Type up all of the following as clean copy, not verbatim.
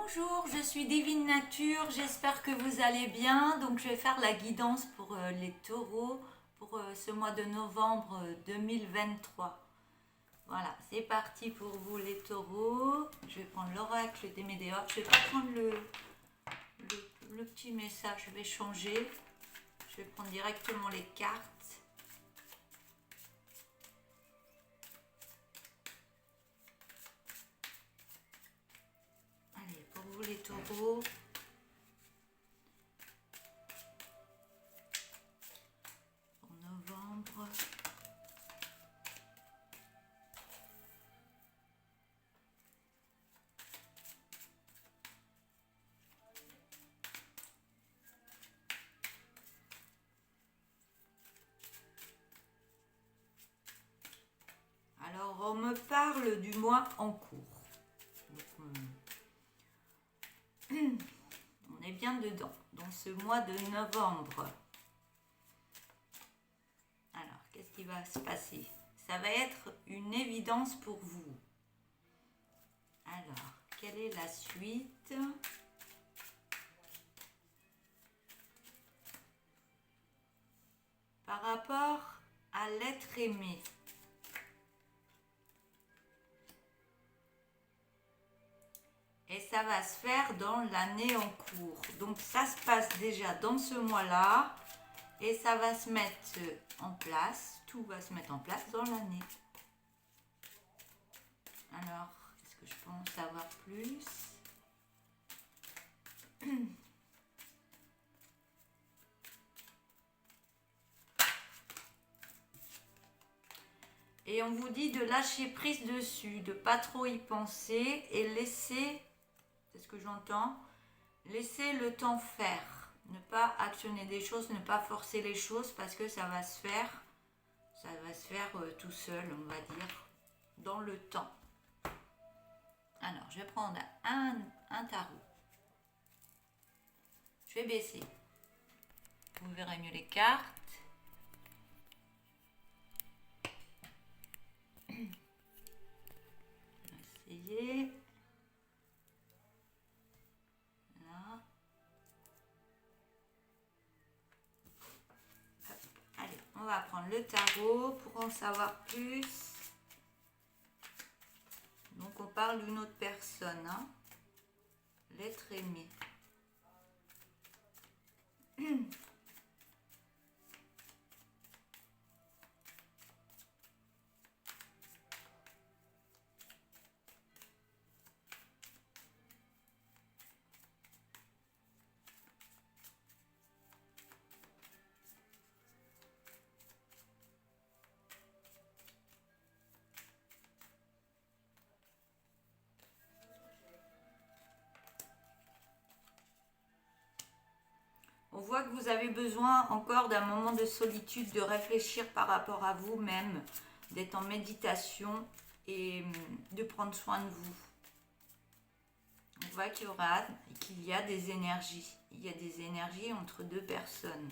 Bonjour, je suis Divine Nature, j'espère que vous allez bien. Donc je vais faire la guidance pour les taureaux pour ce mois de novembre 2023. Voilà, c'est parti pour vous les taureaux. Je vais prendre l'oracle des météores. Je vais pas prendre le petit message, je vais changer. Je vais prendre directement les cartes. Allez, pour vous les taureaux. Pour novembre. Alors, on me parle du mois en cours. Donc, on est bien dedans, dans ce mois de novembre. Alors, qu'est-ce qui va se passer? Ça va être une évidence pour vous. Alors, quelle est la suite? Par rapport à l'être aimé. Et ça va se faire dans l'année en cours. Donc ça se passe déjà dans ce mois-là. Et ça va se mettre en place. Tout va se mettre en place dans l'année. Alors, est-ce que je peux en savoir plus? Et on vous dit de lâcher prise dessus, de pas trop y penser et laisser, c'est ce que j'entends, laisser le temps faire. Ne pas actionner des choses, ne pas forcer les choses parce que ça va se faire tout seul, on va dire, dans le temps. Alors, je vais prendre un tarot. Je vais baisser. Vous verrez mieux les cartes. Essayez. Là. Hop. Allez, on va prendre le tarot pour en savoir plus. Donc on parle d'une autre personne, hein. L'être aimé. On voit que vous avez besoin encore d'un moment de solitude, de réfléchir par rapport à vous-même, d'être en méditation et de prendre soin de vous. On voit qu'il y a des énergies. Il y a des énergies entre deux personnes.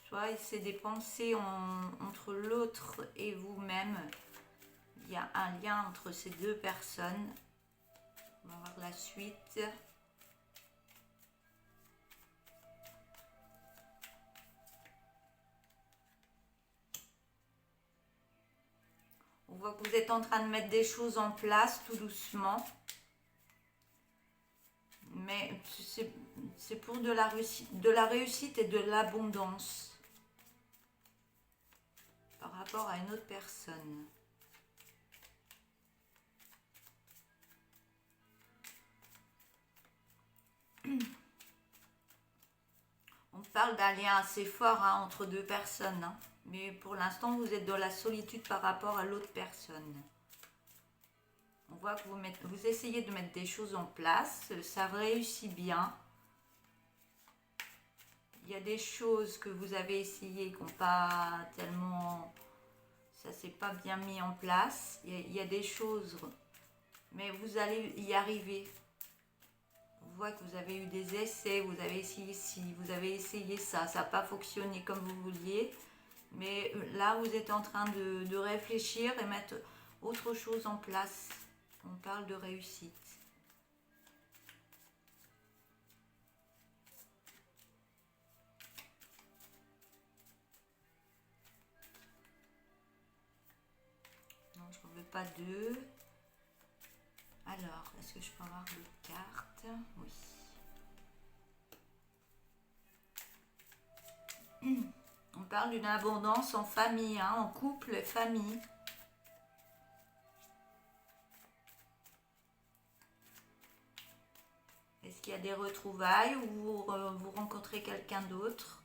Soit c'est des pensées entre l'autre et vous-même. Il y a un lien entre ces deux personnes. On va voir la suite. On voit que vous êtes en train de mettre des choses en place tout doucement. Mais c'est pour de la réussite et de l'abondance par rapport à une autre personne. On parle d'un lien assez fort, hein, entre deux personnes, hein. Mais pour l'instant, vous êtes dans la solitude par rapport à l'autre personne. On voit que vous essayez de mettre des choses en place, ça réussit bien. Il y a des choses que vous avez essayées qui n'ont pas tellement... Ça ne s'est pas bien mis en place. Il y a des choses, mais vous allez y arriver. On voit que vous avez eu des essais, vous avez essayé ci, vous avez essayé ça. Ça n'a pas fonctionné comme vous vouliez. Mais là, vous êtes en train de réfléchir et mettre autre chose en place. On parle de réussite. Non, je ne veux pas deux. Alors, est-ce que je peux avoir d'autres cartes? Oui. On parle d'une abondance en famille, hein, en couple, famille. Est-ce qu'il y a des retrouvailles ou vous rencontrez quelqu'un d'autre?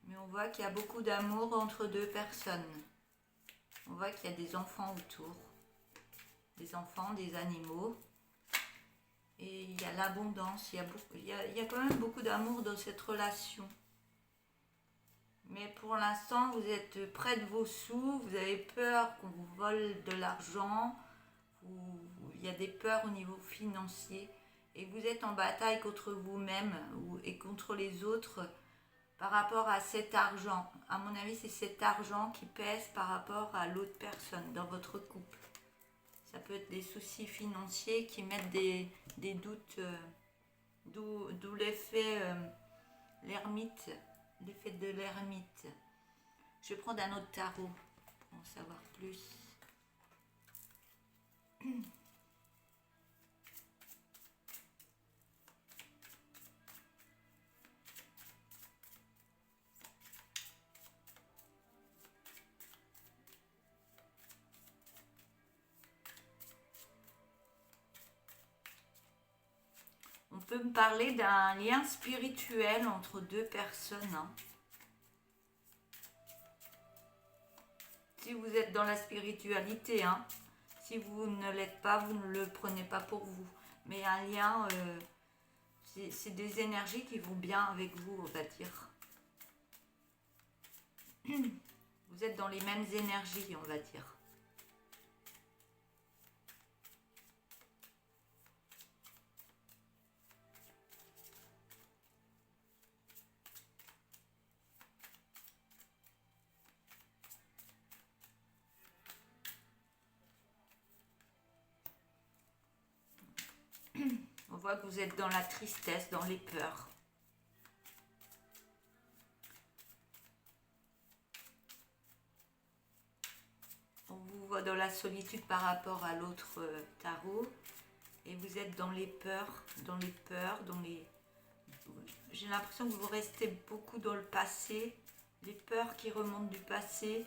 Mais on voit qu'il y a beaucoup d'amour entre deux personnes. On voit qu'il y a des enfants autour. Des enfants, des animaux. Et il y a l'abondance. Il y a quand même beaucoup d'amour dans cette relation. Mais pour l'instant, vous êtes près de vos sous. Vous avez peur qu'on vous vole de l'argent. Il y a des peurs au niveau financier. Et vous êtes en bataille contre vous-même et contre les autres. Par rapport à cet argent, à mon avis, c'est cet argent qui pèse par rapport à l'autre personne dans votre couple. Ça peut être des soucis financiers qui mettent des doutes, d'où l'effet l'ermite, l'effet de l'ermite. Je vais prendre un autre tarot pour en savoir plus. On peut me parler d'un lien spirituel entre deux personnes. Hein. Si vous êtes dans la spiritualité, hein. Si vous ne l'êtes pas, vous ne le prenez pas pour vous. Mais un lien, c'est des énergies qui vont bien avec vous, on va dire. Vous êtes dans les mêmes énergies, on va dire. On voit que vous êtes dans la tristesse, dans les peurs. On vous voit dans la solitude par rapport à l'autre tarot. Et vous êtes dans les peurs, J'ai l'impression que vous restez beaucoup dans le passé. Les peurs qui remontent du passé.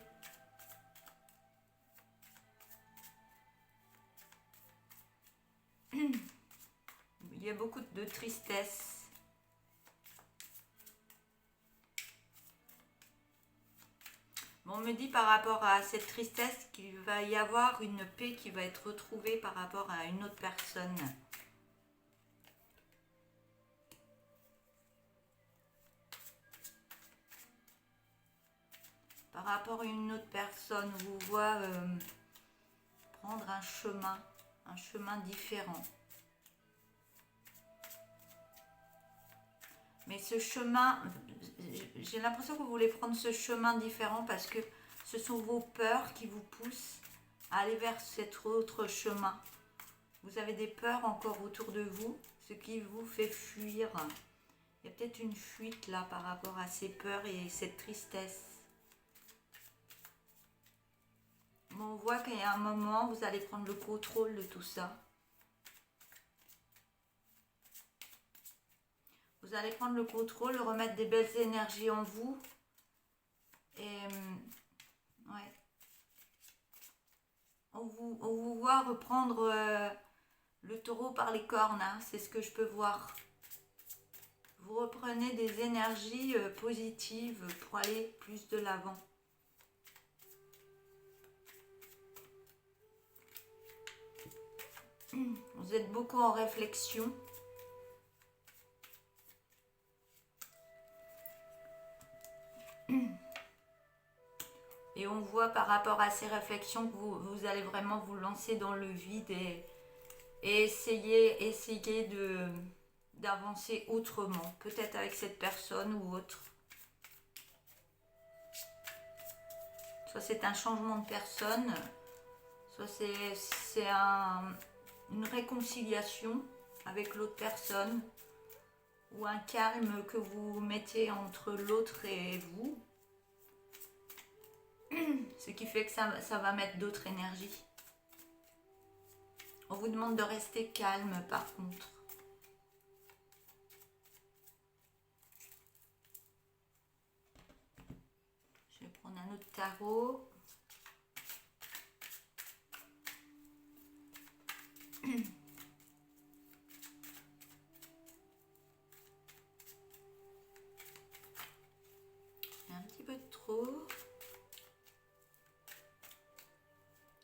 Il y a beaucoup de tristesse. On me dit par rapport à cette tristesse qu'il va y avoir une paix qui va être retrouvée par rapport à une autre personne. Par rapport à une autre personne, on vous voit prendre un chemin différent. Mais ce chemin, j'ai l'impression que vous voulez prendre ce chemin différent parce que ce sont vos peurs qui vous poussent à aller vers cet autre chemin. Vous avez des peurs encore autour de vous, ce qui vous fait fuir. Il y a peut-être une fuite là par rapport à ces peurs et cette tristesse. Mais on voit qu'il y a un moment, vous allez prendre le contrôle de tout ça. Vous allez prendre le contrôle, remettre des belles énergies en vous. Et ouais. On vous voit reprendre le taureau par les cornes, hein, c'est ce que je peux voir. Vous reprenez des énergies positives pour aller plus de l'avant. Vous êtes beaucoup en réflexion. Et on voit par rapport à ces réflexions que vous allez vraiment vous lancer dans le vide et essayer d'avancer autrement. Peut-être avec cette personne ou autre. Soit c'est un changement de personne, soit c'est une réconciliation avec l'autre personne, ou un calme que vous mettez entre l'autre et vous, ce qui fait que ça va mettre d'autres énergies. On vous demande de rester calme par contre. Je vais prendre un autre tarot. Un petit peu trop.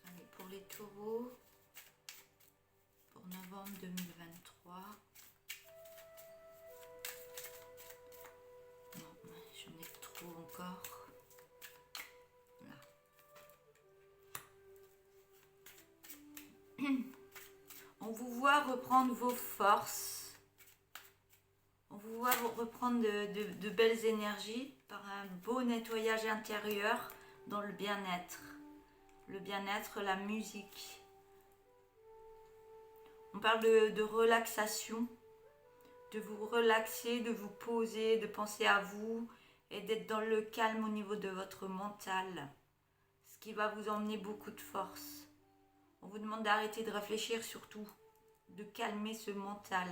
Allez, pour les taureaux, pour novembre 2023. Non, j'en ai trop encore. Là. On vous voit reprendre vos forces. On vous voit reprendre de belles énergies par un beau nettoyage intérieur dans le bien-être. Le bien-être, la musique. On parle de relaxation, de vous relaxer, de vous poser, de penser à vous et d'être dans le calme au niveau de votre mental. Ce qui va vous emmener beaucoup de force. On vous demande d'arrêter de réfléchir surtout, de calmer ce mental.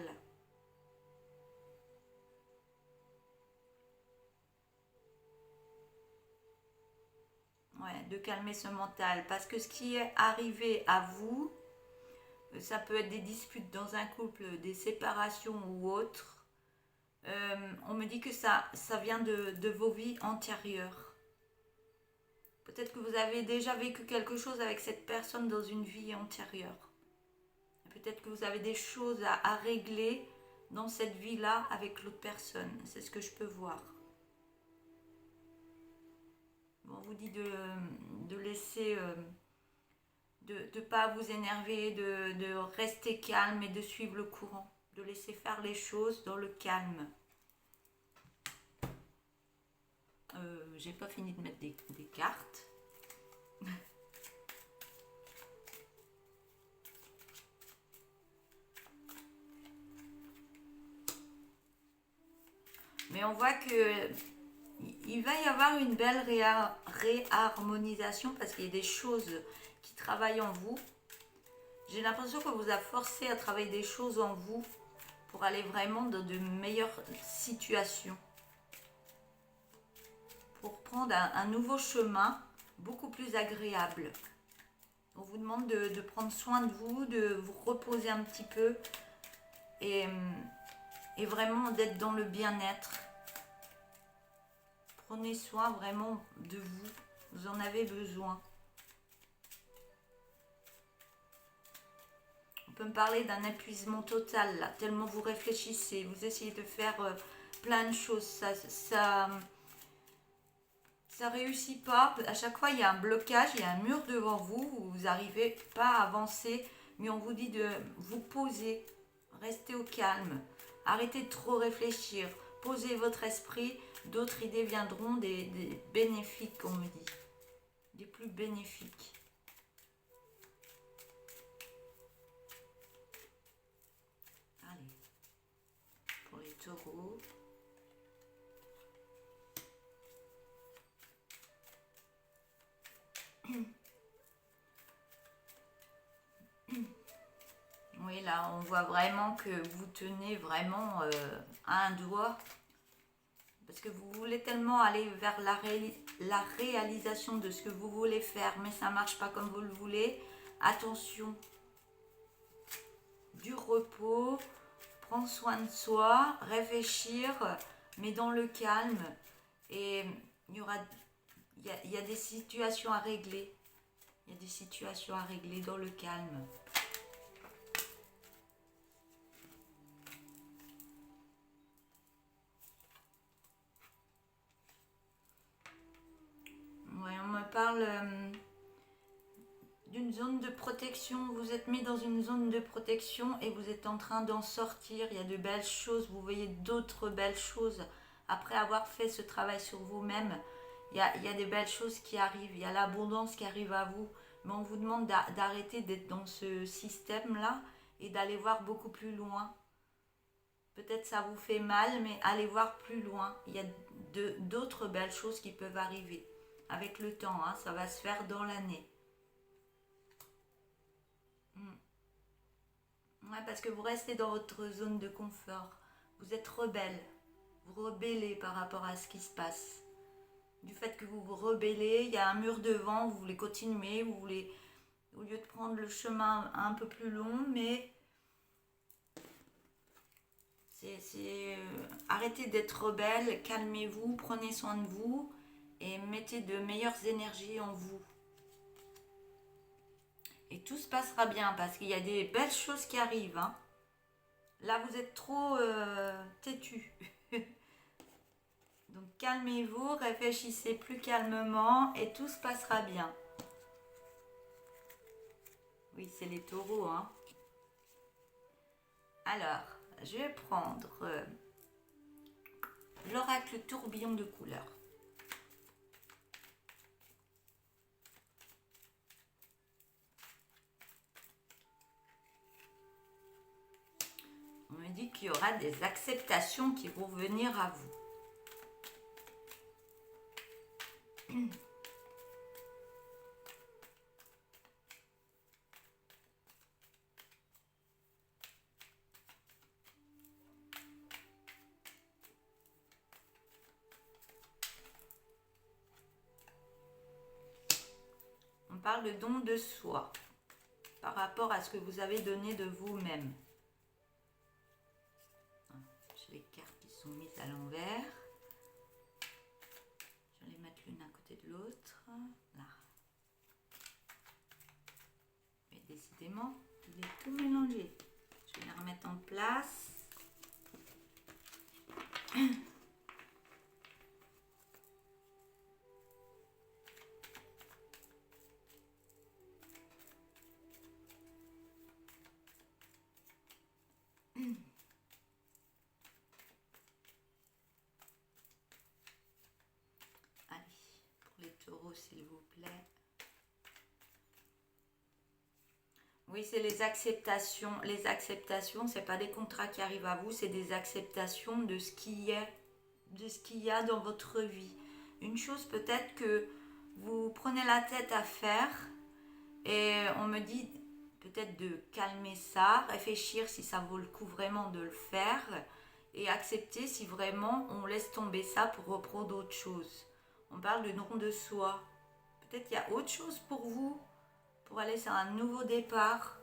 Ouais, de calmer ce mental. Parce que ce qui est arrivé à vous, ça peut être des disputes dans un couple, des séparations ou autres. On me dit que ça vient de vos vies antérieures. Peut-être que vous avez déjà vécu quelque chose avec cette personne dans une vie antérieure. Peut-être que vous avez des choses à régler dans cette vie-là avec l'autre personne. C'est ce que je peux voir. On vous dit de laisser, de ne pas vous énerver, de rester calme et de suivre le courant. De laisser faire les choses dans le calme. J'ai pas fini de mettre des cartes. Mais on voit que il va y avoir une belle réharmonisation parce qu'il y a des choses qui travaillent en vous. J'ai l'impression qu'on vous a forcé à travailler des choses en vous pour aller vraiment dans de meilleures situations. Pour prendre un nouveau chemin beaucoup plus agréable. On vous demande de prendre soin de vous, de vous reposer un petit peu et vraiment d'être dans le bien-être. Prenez soin vraiment de vous, vous en avez besoin. On peut me parler d'un épuisement total, là, tellement vous réfléchissez, vous essayez de faire plein de choses, ça réussit pas. À chaque fois, il y a un blocage, il y a un mur devant vous, vous n'arrivez pas à avancer, mais on vous dit de vous poser, rester au calme, arrêtez de trop réfléchir, posez votre esprit, d'autres idées viendront, des bénéfiques, on me dit, des plus bénéfiques. Allez, pour les taureaux. Oui, là, on voit vraiment que vous tenez vraiment à un doigt. Parce que vous voulez tellement aller vers la réalisation de ce que vous voulez faire, mais ça ne marche pas comme vous le voulez. Attention, du repos, prendre soin de soi, réfléchir, mais dans le calme. Et il y a des situations à régler. Il y a des situations à régler dans le calme. Ouais, on me parle d'une zone de protection. Vous êtes mis dans une zone de protection et vous êtes en train d'en sortir. Il y a de belles choses. Vous voyez d'autres belles choses après avoir fait ce travail sur vous-même. il y a des belles choses qui arrivent, il y a l'abondance qui arrive à vous. Mais on vous demande d'arrêter d'être dans ce système-là et d'aller voir beaucoup plus loin. Peut-être ça vous fait mal, mais allez voir plus loin. Il y a d'autres belles choses qui peuvent arriver. Avec le temps, hein, ça va se faire dans l'année. Ouais, parce que vous restez dans votre zone de confort. Vous êtes rebelle. Vous rebellez par rapport à ce qui se passe. Du fait que vous vous rebellez, il y a un mur devant, vous voulez continuer, vous voulez, au lieu de prendre le chemin un peu plus long, mais arrêtez d'être rebelle, calmez-vous, prenez soin de vous et mettez de meilleures énergies en vous. Et tout se passera bien parce qu'il y a des belles choses qui arrivent. Hein. Là, vous êtes trop têtu. Donc calmez-vous, réfléchissez plus calmement et tout se passera bien. Oui, c'est les taureaux. Hein. Alors, je vais prendre l'oracle tourbillon de couleurs. On me dit qu'il y aura des acceptations qui vont venir à vous. On parle de don de soi par rapport à ce que vous avez donné de vous-même. J'ai les cartes qui sont mises à l'envers. Je vais les mettre l'une à côté de l'autre. Là. Et décidément, il est tout mélangé. Je vais les remettre en place. Taureau, s'il vous plaît. Oui, c'est les acceptations. Les acceptations, c'est pas des contrats qui arrivent à vous, c'est des acceptations de ce qui est, de ce qu'il y a dans votre vie. Une chose peut-être que vous prenez la tête à faire et on me dit peut-être de calmer ça, réfléchir si ça vaut le coup vraiment de le faire et accepter si vraiment on laisse tomber ça pour reprendre d'autres choses. On parle de don de soi. Peut-être qu'il y a autre chose pour vous, pour aller sur un nouveau départ.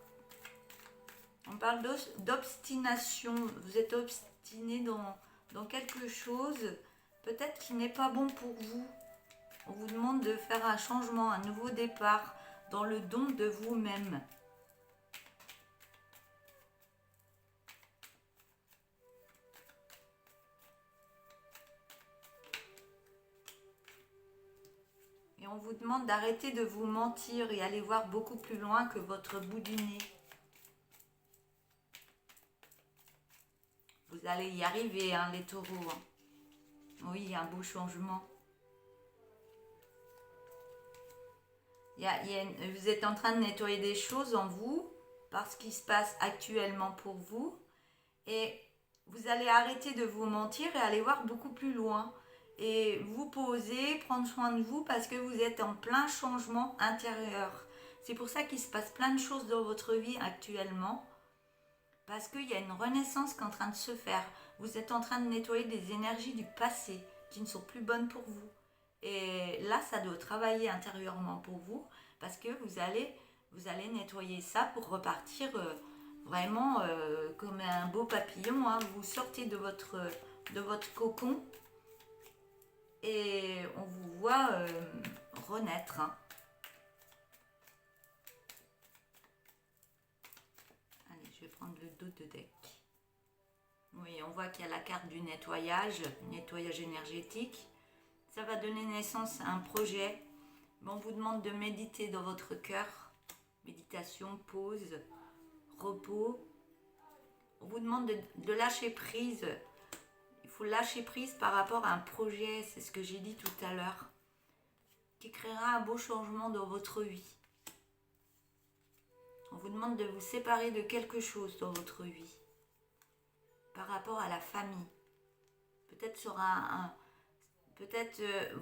On parle d'obstination. Vous êtes obstiné dans quelque chose, peut-être qui n'est pas bon pour vous. On vous demande de faire un changement, un nouveau départ dans le don de vous-même. Et on vous demande d'arrêter de vous mentir et aller voir beaucoup plus loin que votre bout du nez. Vous allez y arriver, hein, les taureaux. Oui, il y a un beau changement. Vous êtes en train de nettoyer des choses en vous, par ce qui se passe actuellement pour vous. Et vous allez arrêter de vous mentir et aller voir beaucoup plus loin. Et vous poser, prendre soin de vous parce que vous êtes en plein changement intérieur. C'est pour ça qu'il se passe plein de choses dans votre vie actuellement. Parce qu'il y a une renaissance qui est en train de se faire. Vous êtes en train de nettoyer des énergies du passé qui ne sont plus bonnes pour vous. Et là, ça doit travailler intérieurement pour vous parce que vous allez nettoyer ça pour repartir vraiment comme un beau papillon. Hein. Vous sortez de votre cocon et on vous voit renaître. Hein. Allez, je vais prendre le dos de deck. Oui, on voit qu'il y a la carte du nettoyage énergétique. Ça va donner naissance à un projet. On vous demande de méditer dans votre cœur. Méditation, pause, repos. On vous demande de lâcher prise. Il faut lâcher prise par rapport à un projet. C'est ce que j'ai dit tout à l'heure. qui créera un beau changement dans votre vie. On vous demande de vous séparer de quelque chose dans votre vie par rapport à la famille. Peut-être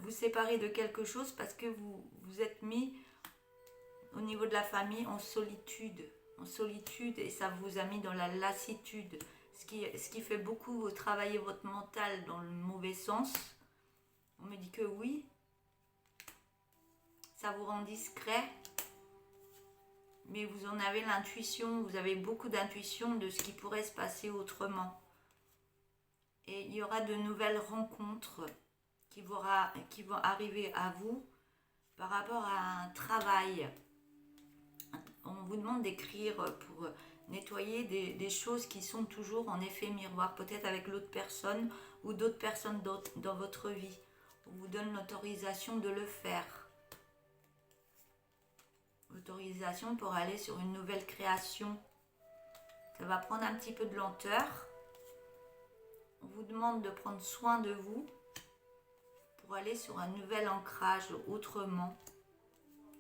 vous séparer de quelque chose parce que vous vous êtes mis au niveau de la famille en solitude et ça vous a mis dans la lassitude, ce qui fait beaucoup travailler votre mental dans le mauvais sens. On me dit que oui, ça vous rend discret, mais vous en avez l'intuition, vous avez beaucoup d'intuition de ce qui pourrait se passer autrement. Et il y aura de nouvelles rencontres qui vont arriver à vous par rapport à un travail. On vous demande d'écrire pour nettoyer des choses qui sont toujours en effet miroir, peut-être avec l'autre personne ou d'autres personnes dans votre vie. On vous donne l'autorisation de le faire. Autorisation pour aller sur une nouvelle création. Ça va prendre un petit peu de lenteur. On vous demande de prendre soin de vous pour aller sur un nouvel ancrage autrement.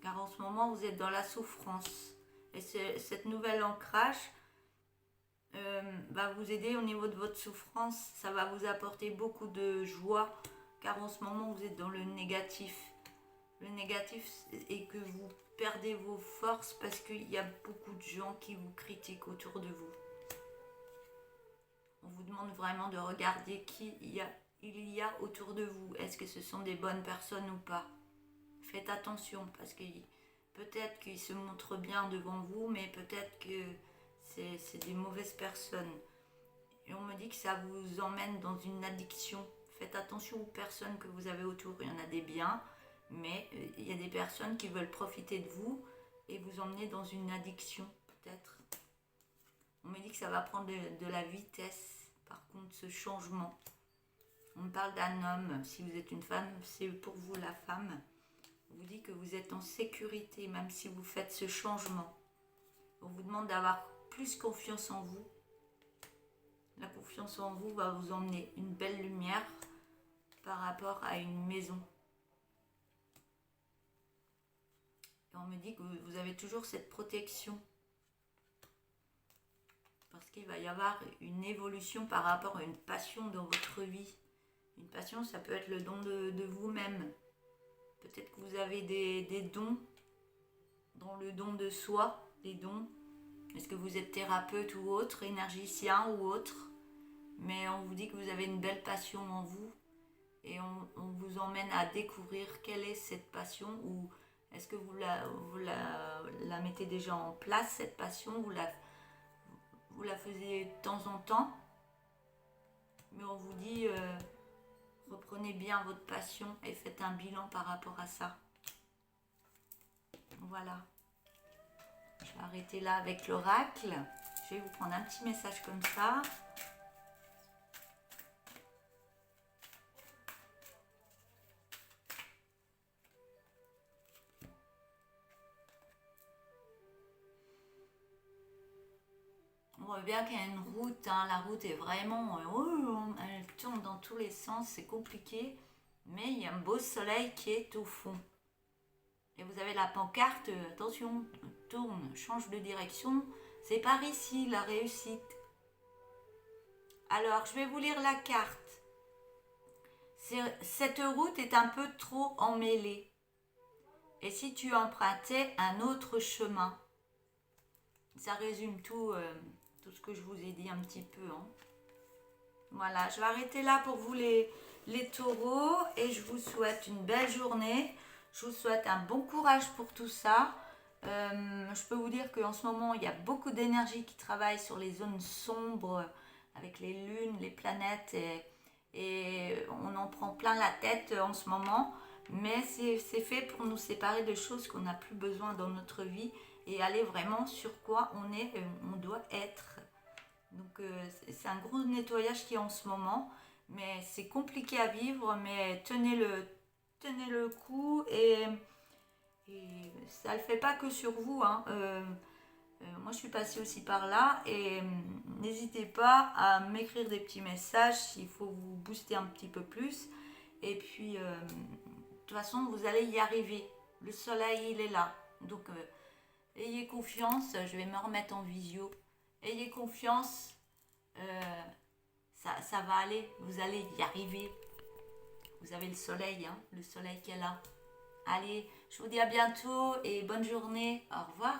Car en ce moment, vous êtes dans la souffrance. Et cette nouvelle ancrage va vous aider au niveau de votre souffrance. Ça va vous apporter beaucoup de joie. Car en ce moment, vous êtes dans le négatif. Le négatif est que vous perdez vos forces parce qu'il y a beaucoup de gens qui vous critiquent autour de vous. On vous demande vraiment de regarder qui il y a autour de vous. Est-ce que ce sont des bonnes personnes ou pas? Faites attention parce que peut-être qu'ils se montrent bien devant vous, mais peut-être que c'est des mauvaises personnes. Et on me dit que ça vous emmène dans une addiction. Faites attention aux personnes que vous avez autour. Il y en a des biens, mais il y a des personnes qui veulent profiter de vous et vous emmener dans une addiction, peut-être. On me dit que ça va prendre de la vitesse, par contre, ce changement. On me parle d'un homme. Si vous êtes une femme, c'est pour vous la femme. On vous dit que vous êtes en sécurité, même si vous faites ce changement. On vous demande d'avoir plus confiance en vous. La confiance en vous va vous emmener une belle lumière par rapport à une maison. Et on me dit que vous avez toujours cette protection. Parce qu'il va y avoir une évolution par rapport à une passion dans votre vie. Une passion, ça peut être le don de vous-même. Peut-être que vous avez des dons, dans le don de soi, des dons. Est-ce que vous êtes thérapeute ou autre, énergicien ou autre? Mais on vous dit que vous avez une belle passion en vous et on vous emmène à découvrir quelle est cette passion, ou est-ce que vous la mettez déjà en place, cette passion, vous la faisiez de temps en temps, mais on vous dit reprenez bien votre passion et faites un bilan par rapport à ça. Voilà. Je vais arrêter là avec l'oracle. Je vais vous prendre un petit message comme ça. On voit bien qu'il y a une route, hein. La route est vraiment... elle tourne dans tous les sens, c'est compliqué. Mais il y a un beau soleil qui est au fond. Et vous avez la pancarte, attention, tourne, change de direction. C'est par ici, la réussite. Alors, je vais vous lire la carte. Cette route est un peu trop emmêlée. Et si tu empruntais un autre chemin? Ça résume tout ce que je vous ai dit un petit peu. Hein. Voilà, je vais arrêter là pour vous les taureaux. Et je vous souhaite une belle journée. Je vous souhaite un bon courage pour tout ça. Je peux vous dire qu'en ce moment, il y a beaucoup d'énergie qui travaille sur les zones sombres avec les lunes, les planètes. Et on en prend plein la tête en ce moment. Mais c'est fait pour nous séparer de choses qu'on n'a plus besoin dans notre vie et aller vraiment sur quoi on doit être. Donc c'est un gros nettoyage qui est en ce moment. Mais c'est compliqué à vivre, mais tenez le coup et ça ne le fait pas que sur vous. Hein. Moi, je suis passée aussi par là et n'hésitez pas à m'écrire des petits messages s'il faut vous booster un petit peu plus. Et puis, toute façon, vous allez y arriver. Le soleil, il est là. Donc, ayez confiance. Je vais me remettre en visio. Ayez confiance. Ça va aller. Vous allez y arriver. Vous avez le soleil, hein, le soleil qui est là. Allez, je vous dis à bientôt et bonne journée. Au revoir.